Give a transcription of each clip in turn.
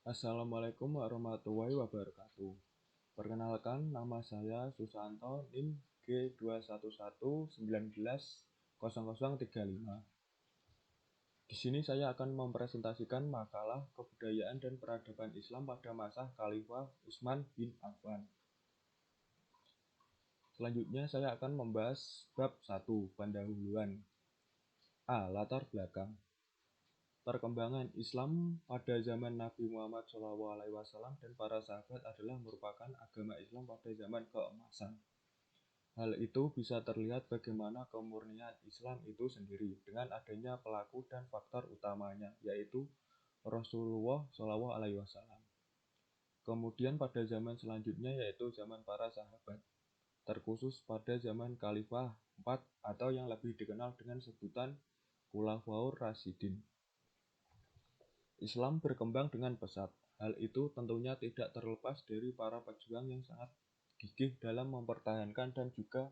Assalamualaikum warahmatullahi wabarakatuh. Perkenalkan, nama saya Susanto, NIM G211190035. Di sini saya akan mempresentasikan makalah kebudayaan dan peradaban Islam pada masa Khalifah Utsman bin Affan. Selanjutnya saya akan membahas bab 1, pendahuluan. A. Latar belakang. Perkembangan Islam pada zaman Nabi Muhammad SAW dan para sahabat adalah merupakan agama Islam pada zaman keemasan. Hal itu bisa terlihat bagaimana kemurnian Islam itu sendiri dengan adanya pelaku dan faktor utamanya, yaitu Rasulullah SAW. Kemudian pada zaman selanjutnya yaitu zaman para sahabat, terkhusus pada zaman Khalifah 4 atau yang lebih dikenal dengan sebutan Khulafaur Rasyidin. Islam berkembang dengan pesat. Hal itu tentunya tidak terlepas dari para pejuang yang sangat gigih dalam mempertahankan dan juga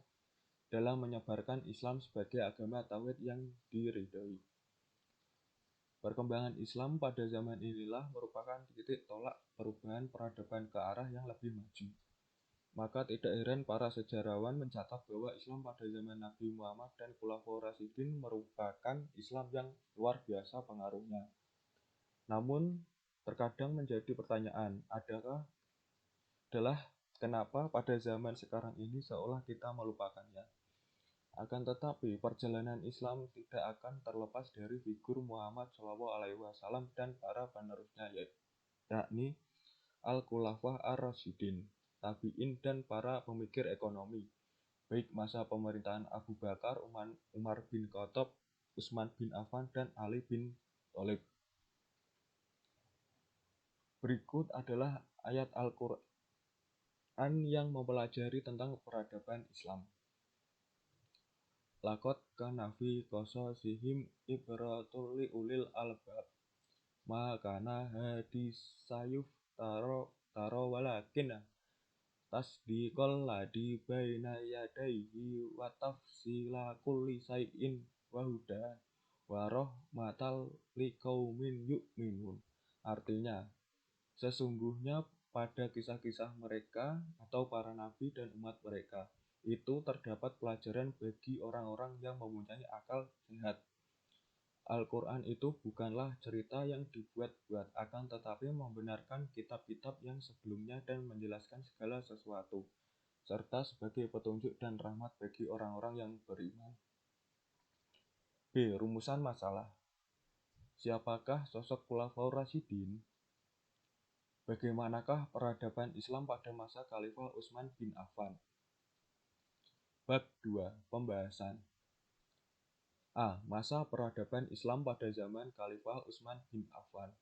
dalam menyebarkan Islam sebagai agama tauhid yang diridhoi. Perkembangan Islam pada zaman inilah merupakan titik tolak perubahan peradaban ke arah yang lebih maju. Maka tidak heran para sejarawan mencatat bahwa Islam pada zaman Nabi Muhammad dan Khulafaur Rasyidin merupakan Islam yang luar biasa pengaruhnya. Namun, terkadang menjadi pertanyaan, adalah kenapa pada zaman sekarang ini seolah kita melupakannya. Akan tetapi, perjalanan Islam tidak akan terlepas dari figur Muhammad SAW dan para penerusnya, yakni Al-Khulafah Ar-Rasyidin, Tabi'in, dan para pemikir ekonomi, baik masa pemerintahan Abu Bakar, Umar bin Khattab, Utsman bin Affan, dan Ali bin Thalib. Berikut adalah ayat Al-Quran yang mempelajari tentang peradaban Islam. Laqad kana fi qasasihim ibratun li ulil albab. Ma kana hadisayuf taro walakin tasdiqal ladzi baina yadayhi wa tafsila kulli syai'in wa huda wa rahmatal liqaumin yu'minun. Artinya, sesungguhnya pada kisah-kisah mereka atau para nabi dan umat mereka itu terdapat pelajaran bagi orang-orang yang mempunyai akal sehat. Al-Quran itu bukanlah cerita yang dibuat-buat, akan tetapi membenarkan kitab-kitab yang sebelumnya dan menjelaskan segala sesuatu, serta sebagai petunjuk dan rahmat bagi orang-orang yang beriman. B. Rumusan masalah. Siapakah sosok Khulafaur Rasyidin? Bagaimanakah peradaban Islam pada masa Khalifah Utsman bin Affan? Bab 2. Pembahasan. A. Masa peradaban Islam pada zaman Khalifah Utsman bin Affan.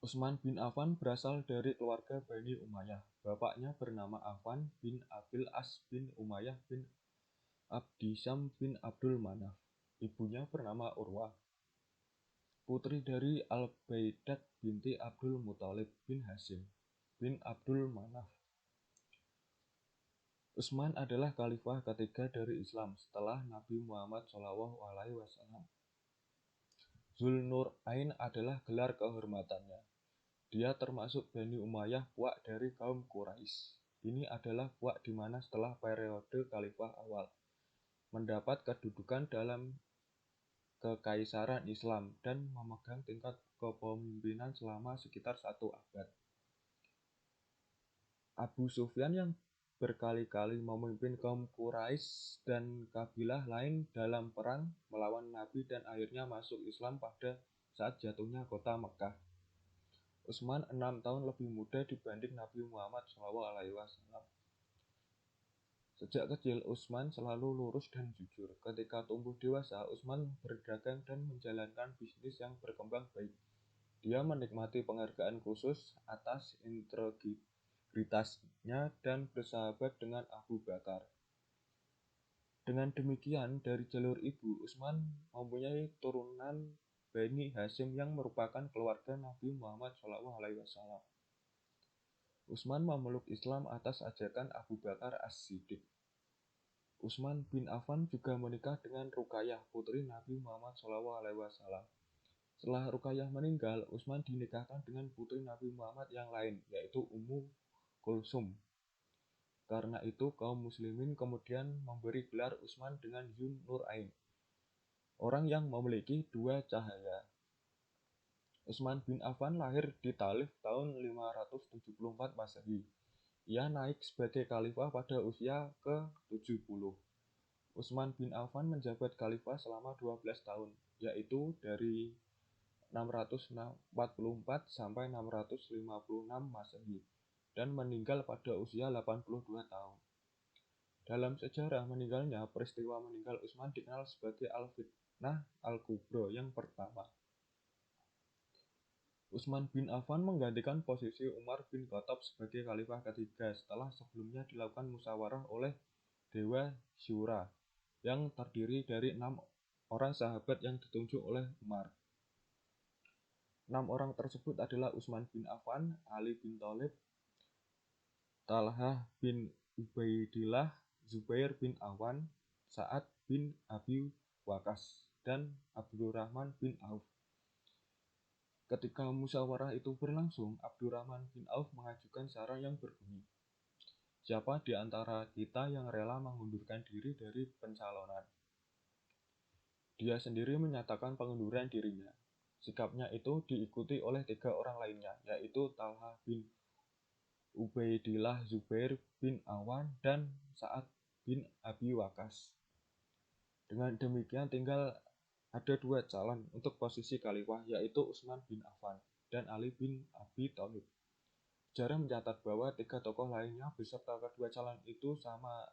Utsman bin Affan berasal dari keluarga Bani Umayyah. Bapaknya bernama Affan bin Abil As bin Umayyah bin Abdisham bin Abdul Manaf. Ibunya bernama Urwah, putri dari Al-Baidah binti Abdul Muthalib bin Hashim bin Abdul Manaf. Utsman adalah khalifah ketiga dari Islam setelah Nabi Muhammad SAW. Zulnurain adalah gelar kehormatannya. Dia termasuk Bani Umayyah, puak dari kaum Quraisy. Ini adalah puak di mana setelah periode khalifah awal mendapat kedudukan dalam kekaisaran Islam dan memegang tingkat kepemimpinan selama sekitar 1 abad. Abu Sufyan yang berkali-kali memimpin kaum Quraisy dan kabilah lain dalam perang melawan Nabi dan akhirnya masuk Islam pada saat jatuhnya kota Mekkah. Utsman 6 tahun lebih muda dibanding Nabi Muhammad SAW. Sejak kecil, Utsman selalu lurus dan jujur. Ketika tumbuh dewasa, Utsman berdagang dan menjalankan bisnis yang berkembang baik. Dia menikmati penghargaan khusus atas integritasnya dan bersahabat dengan Abu Bakar. Dengan demikian, dari jalur ibu, Utsman mempunyai turunan Bani Hashim yang merupakan keluarga Nabi Muhammad SAW. Utsman memeluk Islam atas ajakan Abu Bakar As-Siddiq. Utsman bin Affan juga menikah dengan Ruqayyah, putri Nabi Muhammad SAW. Setelah Ruqayyah meninggal, Utsman dinikahkan dengan putri Nabi Muhammad yang lain, yaitu Ummu Kulsum. Karena itu, kaum muslimin kemudian memberi gelar Utsman dengan Zun Nurain, orang yang memiliki dua cahaya. Utsman bin Affan lahir di Taif tahun 574 Masehi. Ia naik sebagai khalifah pada usia ke-70. Utsman bin Affan menjabat khalifah selama 12 tahun, yaitu dari 644 sampai 656 Masehi, dan meninggal pada usia 82 tahun. Dalam sejarah meninggalnya, peristiwa meninggal Utsman dikenal sebagai Al-Fitnah Al-Kubra yang pertama. Utsman bin Affan menggantikan posisi Umar bin Khattab sebagai khalifah ketiga setelah sebelumnya dilakukan musyawarah oleh Dewa Syura yang terdiri dari 6 orang sahabat yang ditunjuk oleh Umar. 6 orang tersebut adalah Utsman bin Affan, Ali bin Thalib, Talhah bin Ubaidillah, Zubair bin Awan, Sa'ad bin Abi Waqqas, dan Abdurrahman bin Auf. Ketika musyawarah itu berlangsung, Abdurrahman bin Auf mengajukan syarat yang berbunyi, siapa di antara kita yang rela mengundurkan diri dari pencalonan? Dia sendiri menyatakan pengunduran dirinya. Sikapnya itu diikuti oleh 3 orang lainnya, yaitu Talhah bin Ubaidillah, Zubair bin Awan, dan Sa'ad bin Abi Waqqas. Dengan demikian tinggal ada 2 calon untuk posisi khalifah, yaitu Utsman bin Affan dan Ali bin Abi Thalib. Sejarah mencatat bahwa 3 tokoh lainnya beserta kedua calon itu sama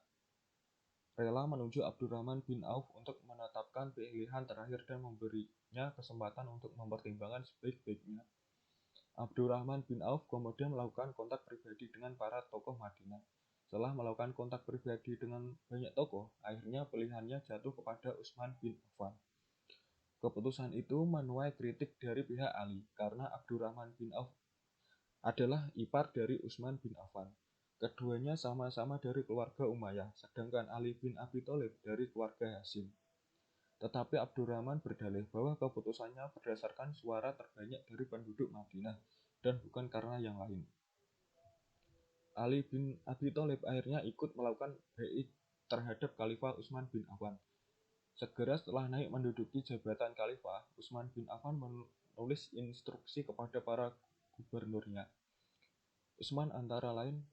rela menunjuk Abdurrahman bin Auf untuk menetapkan pilihan terakhir dan memberinya kesempatan untuk mempertimbangkan sebaik-baiknya. Abdurrahman bin Auf kemudian melakukan kontak pribadi dengan para tokoh Madinah. Setelah melakukan kontak pribadi dengan banyak tokoh, akhirnya pilihannya jatuh kepada Utsman bin Affan. Keputusan itu menuai kritik dari pihak Ali, karena Abdurrahman bin Auf adalah ipar dari Utsman bin Affan. Keduanya sama-sama dari keluarga Umayyah, sedangkan Ali bin Abi Thalib dari keluarga Hashim. Tetapi Abdurrahman berdalih bahwa keputusannya berdasarkan suara terbanyak dari penduduk Madinah dan bukan karena yang lain. Ali bin Abi Thalib akhirnya ikut melakukan bai'ah terhadap Khalifah Utsman bin Affan. Segera setelah naik menduduki jabatan khalifah, Utsman bin Affan menulis instruksi kepada para gubernurnya. Utsman antara lain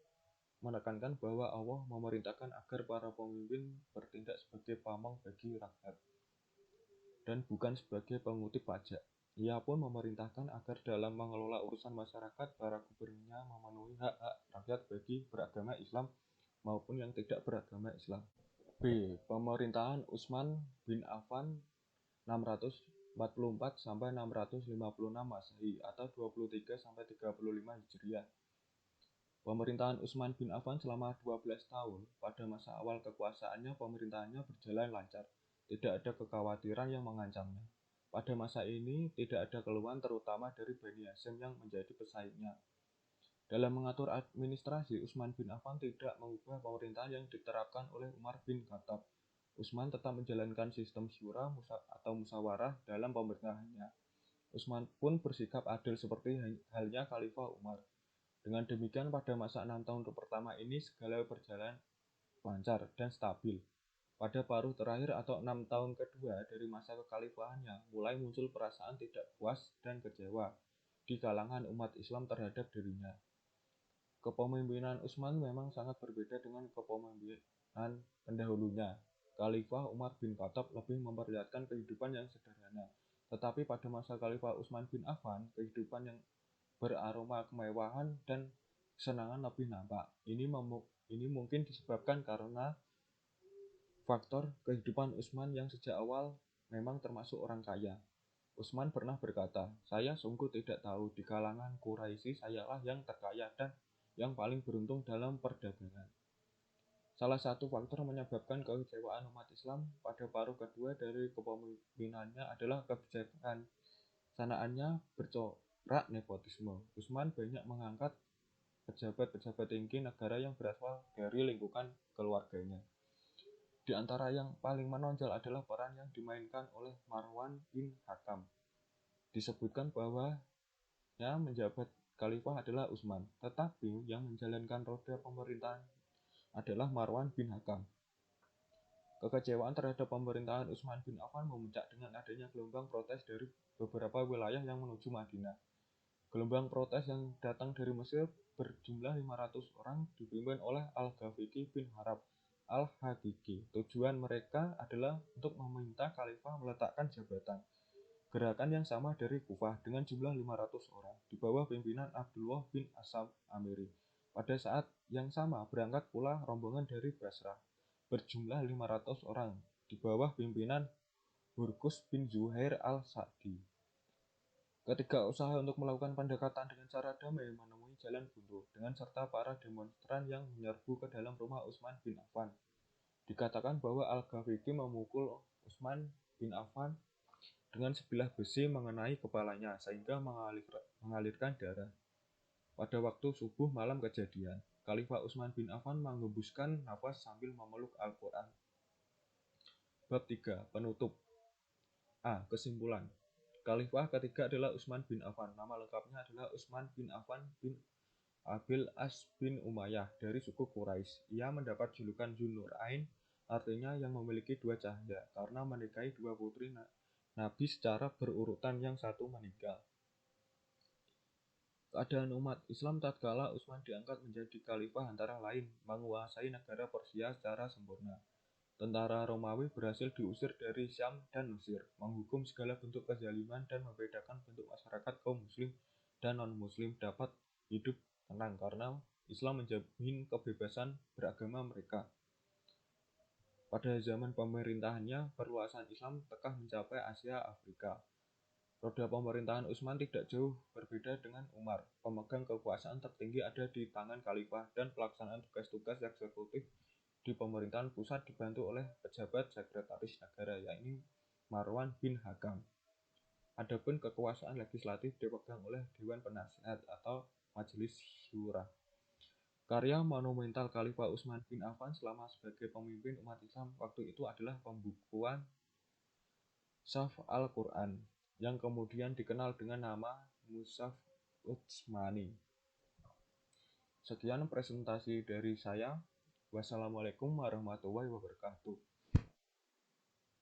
menekankan bahwa Allah memerintahkan agar para pemimpin bertindak sebagai pamong bagi rakyat dan bukan sebagai pengutip pajak. Ia pun memerintahkan agar dalam mengelola urusan masyarakat, para gubernurnya memenuhi hak-hak rakyat bagi beragama Islam maupun yang tidak beragama Islam. B. Pemerintahan Utsman bin Affan 644 sampai 656 Masehi atau 23 sampai 35 Hijriah. Pemerintahan Utsman bin Affan selama 12 tahun. Pada masa awal kekuasaannya, pemerintahannya berjalan lancar. Tidak ada kekhawatiran yang mengancamnya. Pada masa ini, tidak ada keluhan terutama dari Bani Hashim yang menjadi pesaingnya. Dalam mengatur administrasi, Utsman bin Affan tidak mengubah pemerintahan yang diterapkan oleh Umar bin Khattab. Utsman tetap menjalankan sistem syura atau musyawarah dalam pemerintahannya. Utsman pun bersikap adil seperti halnya Khalifah Umar. Dengan demikian, pada masa 6 tahun pertama ini segala berjalan lancar dan stabil. Pada paruh terakhir atau 6 tahun kedua dari masa kekhalifahannya, mulai muncul perasaan tidak puas dan kecewa di kalangan umat Islam terhadap dirinya. Kepemimpinan Utsman memang sangat berbeda dengan kepemimpinan pendahulunya. Khalifah Umar bin Khattab lebih memperlihatkan kehidupan yang sederhana. Tetapi pada masa Khalifah Utsman bin Affan, kehidupan yang beraroma kemewahan dan kesenangan lebih nampak. Ini mungkin disebabkan karena faktor kehidupan Utsman yang sejak awal memang termasuk orang kaya. Utsman pernah berkata, saya sungguh tidak tahu di kalangan Quraisy sayalah yang terkaya dan yang paling beruntung dalam perdagangan. Salah satu faktor menyebabkan kekecewaan umat Islam pada paruh kedua dari kepemimpinannya adalah kebijaksanaannya bercorak nepotisme. Utsman banyak mengangkat pejabat-pejabat tinggi negara yang berasal dari lingkungan keluarganya. Di antara yang paling menonjol adalah peran yang dimainkan oleh Marwan bin Hakam. disebutkan bahwa yang menjabat khalifah adalah Utsman, tetapi yang menjalankan roda pemerintahan adalah Marwan bin Hakam. Kekecewaan terhadap pemerintahan Utsman bin Affan memuncak dengan adanya gelombang protes dari beberapa wilayah yang menuju Madinah. Gelombang protes yang datang dari Mesir berjumlah 500 orang dipimpin oleh Al-Ghafiqi bin Harab Al-Haqiqi. Tujuan mereka adalah untuk meminta khalifah meletakkan jabatan. Gerakan yang sama dari Kufah dengan jumlah 500 orang di bawah pimpinan Abdullah bin Asam Amiri. Pada saat yang sama berangkat pula rombongan dari Basrah berjumlah 500 orang di bawah pimpinan Hurkus bin Zuhair al-Sa'di. Ketiga usaha untuk melakukan pendekatan dengan cara damai menemui jalan buntu dengan serta para demonstran yang menyerbu ke dalam rumah Utsman bin Affan. Dikatakan bahwa Al-Ghafiqi memukul Utsman bin Affan dengan sebilah besi mengenai kepalanya sehingga mengalirkan darah. Pada waktu subuh malam kejadian, Khalifah Utsman bin Affan menghembuskan nafas sambil memeluk Al-Quran. Bab 3. Penutup. A. Kesimpulan. Khalifah ketiga adalah Utsman bin Affan. Nama lengkapnya adalah Utsman bin Affan bin Abil As bin Umayyah dari suku Quraisy. Ia mendapat julukan Dzun-Nurain, artinya yang memiliki dua cahaya, karena menikahi dua putri Nabi secara berurutan, yang satu meninggal. Keadaan umat Islam tatkala Utsman diangkat menjadi khalifah antara lain menguasai negara Persia secara sempurna. Tentara Romawi berhasil diusir dari Syam dan Mesir, menghukum segala bentuk kezaliman dan membedakan bentuk masyarakat kaum muslim dan non-muslim dapat hidup tenang karena Islam menjamin kebebasan beragama mereka. Pada zaman pemerintahannya, perluasan Islam telah mencapai Asia Afrika. Roda pemerintahan Utsman tidak jauh berbeda dengan Umar. Pemegang kekuasaan tertinggi ada di tangan khalifah dan pelaksanaan tugas-tugas eksekutif di pemerintahan pusat dibantu oleh pejabat sekretaris negara, yakni Marwan bin Hakam. Adapun kekuasaan legislatif dipegang oleh Dewan Penasihat atau Majelis Syura. Karya monumental Khalifah Utsman bin Affan selama sebagai pemimpin umat Islam waktu itu adalah pembukuan Mushaf Al-Quran, yang kemudian dikenal dengan nama Mushaf Utsmani. Sekian presentasi dari saya. Wassalamualaikum warahmatullahi wabarakatuh.